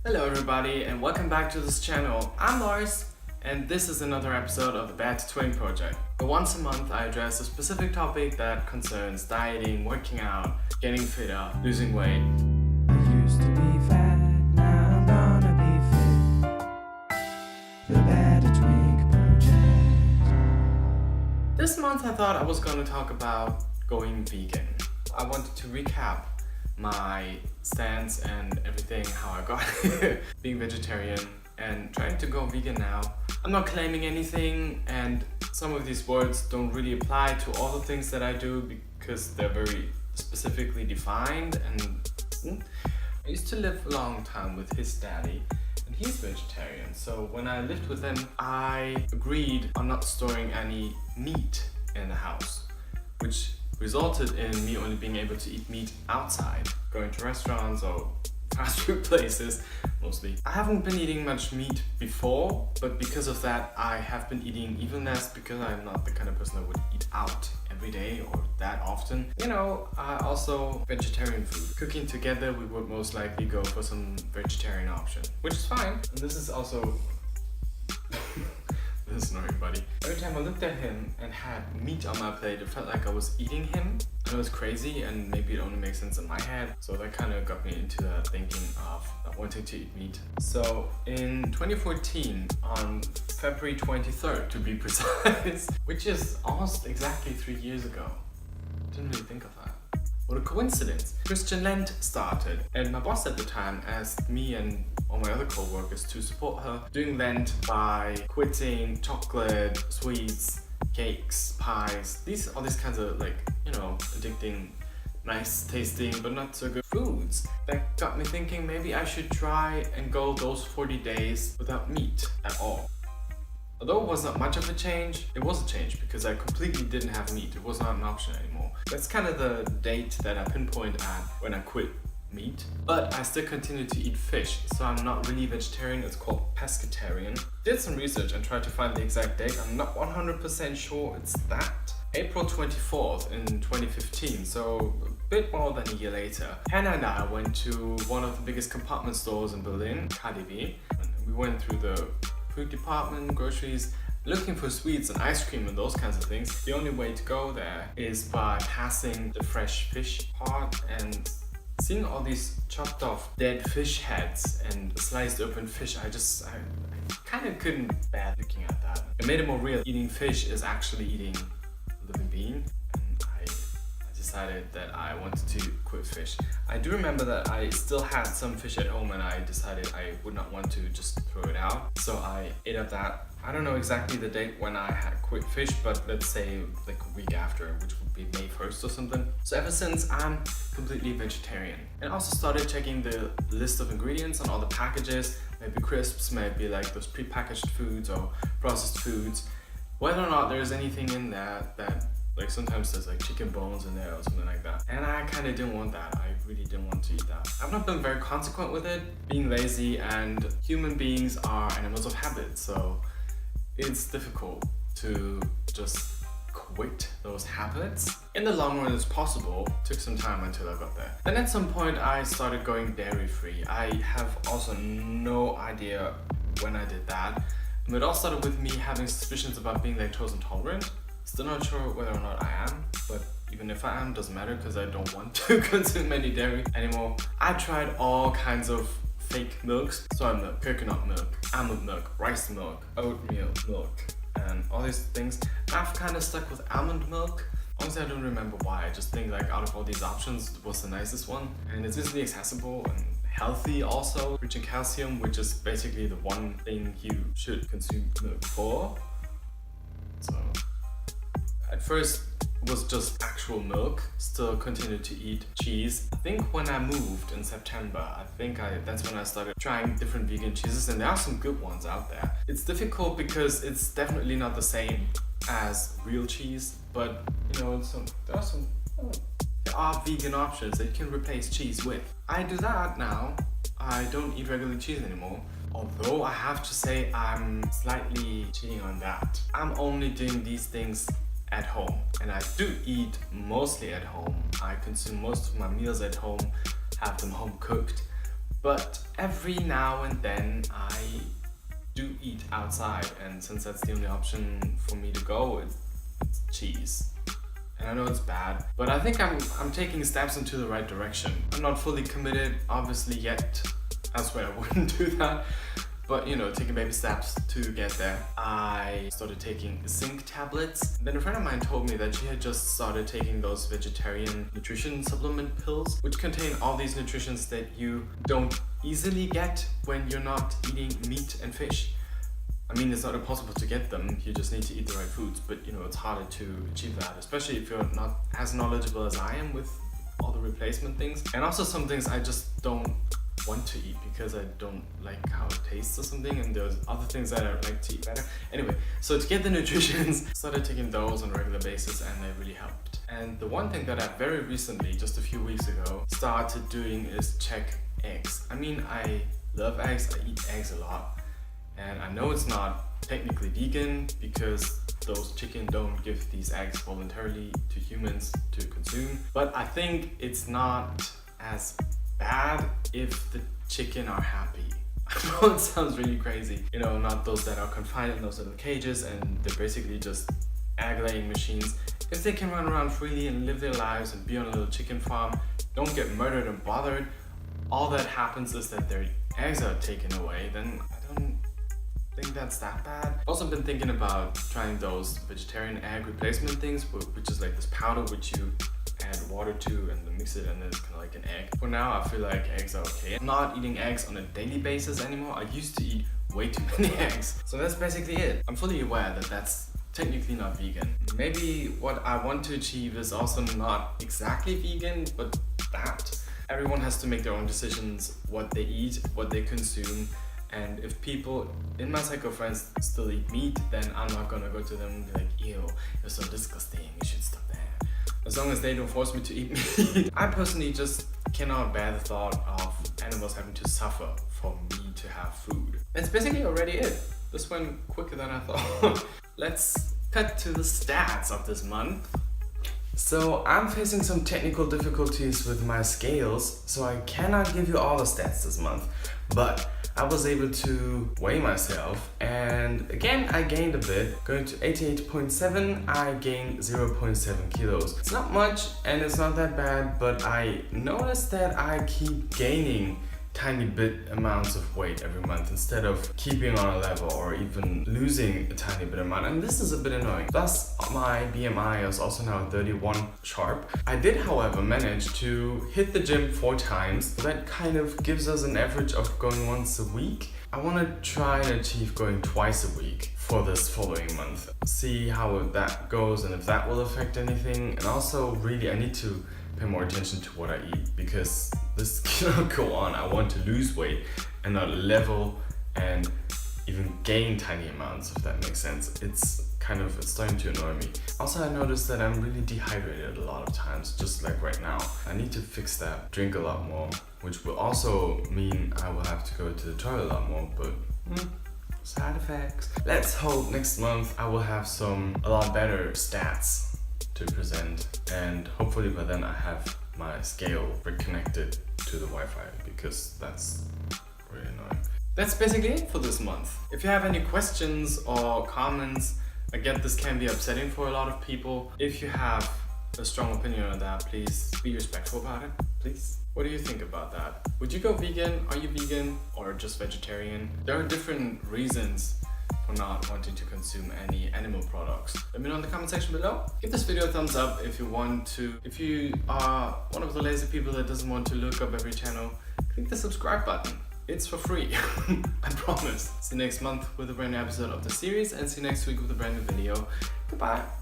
Hello everybody and welcome back to this channel. I'm Lars and this is another episode of the B2T Project. But once a month I address a specific topic that concerns dieting, working out, getting fitter, losing weight. I used to be fat, now I'm gonna be fit. The B2T Project. This month I thought I was going to talk about going vegan. I wanted to recap my stance and everything, how I got being vegetarian and trying to go vegan now. I'm not claiming anything, and some of these words don't really apply to all the things that I do because they're very specifically defined. And I used to live a long time with his daddy and he's vegetarian, so when I lived with him I agreed on not storing any meat in the house, which resulted in me only being able to eat meat outside, going to restaurants or fast food places mostly. I haven't been eating much meat before, but because of that I have been eating even less because I'm not the kind of person that would eat out every day or that often. Also vegetarian food. Cooking together we would most likely go for some vegetarian option, which is fine. And this is also this is annoying, buddy. Every time I looked at him and had meat on my plate, it felt like I was eating him. It was crazy, and maybe it only makes sense in my head. So that kind of got me into the thinking of not wanting to eat meat. So in 2014, on February 23rd to be precise, which is almost exactly 3 years ago. Didn't really think of that. What a coincidence. Christian Lent started, and my boss at the time asked me and all my other co-workers to support her doing Lent by quitting chocolate, sweets, cakes, pies, all these kinds of addicting, nice tasting but not so good foods. That got me thinking maybe I should try and go those 40 days without meat at all. Although it was not much of a change, it was a change because I completely didn't have meat. It was not an option anymore. That's kind of the date that I pinpoint at when I quit meat. But I still continue to eat fish, so I'm not really vegetarian. It's called pescatarian. Did some research and tried to find the exact date. I'm not 100% sure it's that. April 24th in 2015, so a bit more than a year later. Hannah and I went to one of the biggest compartment stores in Berlin, KaDeWe. We went through the food department, groceries, looking for sweets and ice cream and those kinds of things. The only way to go there is by passing the fresh fish part and seeing all these chopped off dead fish heads and sliced open fish. I kind of couldn't bear looking at that. It made it more real. Eating fish is actually eating a living being. I decided that I wanted to quit fish. I do remember that I still had some fish at home and I decided I would not want to just throw it out. So I ate up that. I don't know exactly the date when I had quit fish, but let's say like a week after, which would be May 1st or something. So ever since I'm completely vegetarian. And I also started checking the list of ingredients on all the packages, maybe crisps, maybe like those prepackaged foods or processed foods. Whether or not there's anything in there that like sometimes there's like chicken bones in there or something like that. And I kind of didn't want that. I really didn't want to eat that. I've not been very consequent with it, being lazy, and human beings are animals of habit. So it's difficult to just quit those habits. In the long run it's possible. Took some time until I got there. Then at some point I started going dairy free. I have also no idea when I did that. It all started with me having suspicions about being lactose intolerant. Still not sure whether or not I am, but even if I am, doesn't matter because I don't want to consume any dairy anymore. I tried all kinds of fake milks, soy milk, coconut milk, almond milk, rice milk, oatmeal milk, and all these things. I've kind of stuck with almond milk. Honestly, I don't remember why. I just think like out of all these options, it was the nicest one, and it's easily accessible and healthy also, rich in calcium, which is basically the one thing you should consume milk for. So at first it was just actual milk, still continued to eat cheese. I think when I moved in September, that's when I started trying different vegan cheeses, and there are some good ones out there. It's difficult because it's definitely not the same as real cheese, but there are vegan options that you can replace cheese with. I do that now. I don't eat regular cheese anymore. Although I have to say I'm slightly cheating on that. I'm only doing these things at home, and I do eat mostly at home. I consume most of my meals at home, have them home cooked, But every now and then I do eat outside, and since that's the only option for me to go, it's cheese. And I know it's bad, but I think I'm taking steps into the right direction. I'm not fully committed, obviously, yet. Elsewhere I wouldn't do that. But you know, taking baby steps to get there. I started taking zinc tablets. Then a friend of mine told me that she had just started taking those vegetarian nutrition supplement pills, which contain all these nutrients that you don't easily get when you're not eating meat and fish. I mean, it's not impossible to get them, you just need to eat the right foods, but you know, it's harder to achieve that, especially if you're not as knowledgeable as I am with all the replacement things. And also some things I just don't want to eat because I don't like how it tastes or something, and there's other things that I like to eat better. Anyway, so to get the nutrients, started taking those on a regular basis, and they really helped. And the one thing that I very recently, just a few weeks ago, started doing is check eggs. I mean, I love eggs, I eat eggs a lot. And I know it's not technically vegan because those chicken don't give these eggs voluntarily to humans to consume. But I think it's not as bad if the chicken are happy. I know it sounds really crazy. You know, not those that are confined in those little cages and they're basically just egg-laying machines. If they can run around freely and live their lives and be on a little chicken farm, don't get murdered and bothered, all that happens is that their eggs are taken away, then I don't think that's that bad. Also been thinking about trying those vegetarian egg replacement things, which is like this powder which you add water to and then mix it and then it's kind of like an egg. For now I feel like eggs are okay. I'm not eating eggs on a daily basis anymore. I used to eat way too many eggs. So that's basically it. I'm fully aware that that's technically not vegan. Maybe what I want to achieve is also not exactly vegan, but that. Everyone has to make their own decisions, what they eat, what they consume. And if people in my psycho friends still eat meat, then I'm not gonna go to them and be like, ew, you're so disgusting, you should stop that. As long as they don't force me to eat meat. I personally just cannot bear the thought of animals having to suffer for me to have food. That's basically already it. This went quicker than I thought. Let's cut to the stats of this month. So I'm facing some technical difficulties with my scales, so I cannot give you all the stats this month, but I was able to weigh myself, and again I gained a bit. Going to 88.7, I gained 0.7 kilos. It's not much and it's not that bad, but I noticed that I keep gaining tiny bit amounts of weight every month instead of keeping on a level or even losing a tiny bit amount, and this is a bit annoying. Thus my BMI is also now 31 sharp. I did however manage to hit the gym 4 times. That kind of gives us an average of going once a week. I want to try and achieve going twice a week for this following month. See how that goes and if that will affect anything, and also really I need to pay more attention to what I eat because this cannot go on. I want to lose weight and not level and even gain tiny amounts, if that makes sense. It's starting to annoy me. Also, I noticed that I'm really dehydrated a lot of times, just like right now. I need to fix that, drink a lot more, which will also mean I will have to go to the toilet a lot more, but side effects. Let's hope next month I will have a lot better stats to present, and hopefully by then I have my scale reconnected to the Wi-Fi, because that's really annoying. That's basically it for this month. If you have any questions or comments, I get this can be upsetting for a lot of people. If you have a strong opinion on that, please be respectful about it, please. What do you think about that? Would you go vegan? Are you vegan or just vegetarian? There are different reasons for not wanting to consume any animal products. Let me know in the comment section below. Give this video a thumbs up if you want to. If you are one of the lazy people that doesn't want to look up every channel, click the subscribe button. It's for free, I promise. See you next month with a brand new episode of the series, and see you next week with a brand new video. Goodbye.